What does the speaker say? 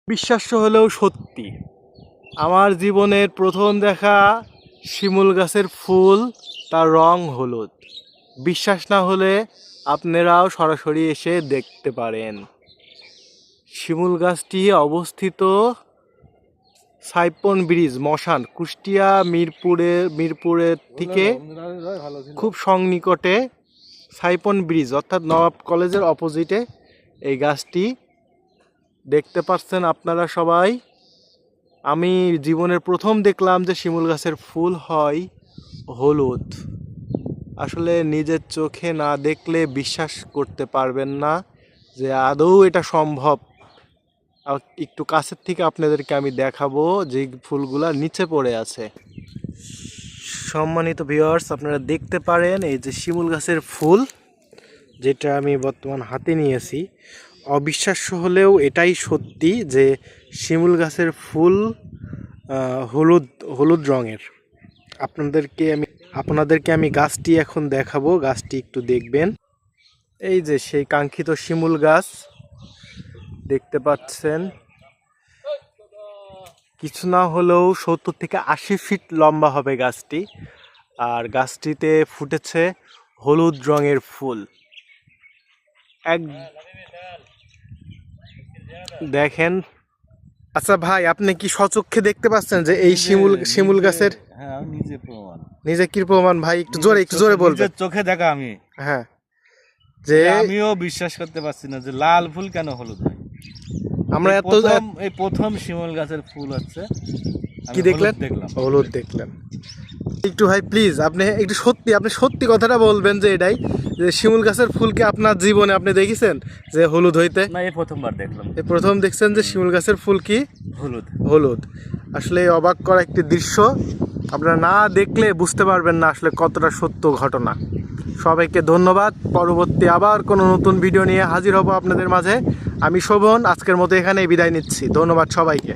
বিশ্বাস্য হলেও সত্যি, আমার জীবনের প্রথম দেখা শিমুল গাছের ফুল, তার রং হলুদ। বিশ্বাস না হলে আপনারাও সরাসরি এসে দেখতে পারেন। শিমুল গাছটি অবস্থিত সাইপন ব্রিজ মশান, কুষ্টিয়া মিরপুরের থেকে খুব সন্নিকটে সাইপন ব্রিজ অর্থাৎ নবাব কলেজের অপোজিটে এই গাছটি দেখতে পাচ্ছেন আপনারা সবাই। আমি জীবনের প্রথম দেখলাম যে শিমুল গাছের ফুল হয় হলুদ। আসলে নিজের চোখে না দেখলে বিশ্বাস করতে পারবেন না যে আদৌ এটা সম্ভব। একটু কাছের থেকে আপনাদেরকে আমি দেখাবো যে ফুলগুলা নিচে পড়ে আছে। সম্মানিত ভিউয়ার্স, আপনারা দেখতে পারেন এই যে শিমুল গাছের ফুল, যেটা আমি বর্তমান হাতে নিয়েছি। অবিশ্বাস্য হলেও এটাই সত্যি যে শিমুল গাছের ফুল হলুদ হলুদ রঙের। আপনাদেরকে আমি গাছটি এখন দেখাবো, গাছটি একটু দেখবেন। এই যে সেই কাঙ্ক্ষিত শিমুল গাছ দেখতে পাচ্ছেন, কিছু না হলেও 70 থেকে 80 ফিট লম্বা হবে গাছটি। আর গাছটিতে ফুটেছে হলুদ রঙের ফুল। দেখেন। আচ্ছা ভাই, আপনি কি সচক্ষে দেখতে পাচ্ছেন যে এই শিমুল গাছের? হ্যাঁ, আমি নিজে প্রমাণ। নিজে কি প্রমাণ ভাই? একটু জোরে বলবেন। চোখে দেখা আমি। হ্যাঁ, যে আমিও বিশ্বাস করতে পারছি না যে লাল ফুল কেন হলুদ হয়। আমরা এই প্রথম শিমুল গাছের ফুল হচ্ছে। কি দেখলেন? হলুদ দেখলেন। একটু ভাই প্লিজ আপনি সত্যি কথাটা বলবেন যে এটাই যে শিমুল গাছের ফুলকে আপনার জীবনে আপনি দেখেছেন যে হলুদ হইতে? না, এই প্রথমবার দেখলাম। এই প্রথম দেখছেন যে শিমুল গাছের ফুল কি হলুদ। আসলে অবাক করা একটি দৃশ্য, আপনারা না দেখলে বুঝতে পারবেন না আসলে কতটা সত্য ঘটনা। সবাইকে ধন্যবাদ। পরবর্তী আবার কোনো নতুন ভিডিও নিয়ে হাজির হব আপনাদের মাঝে। আমি শোভন, আজকের মতো এখানেই বিদায় নিচ্ছি। ধন্যবাদ সবাইকে।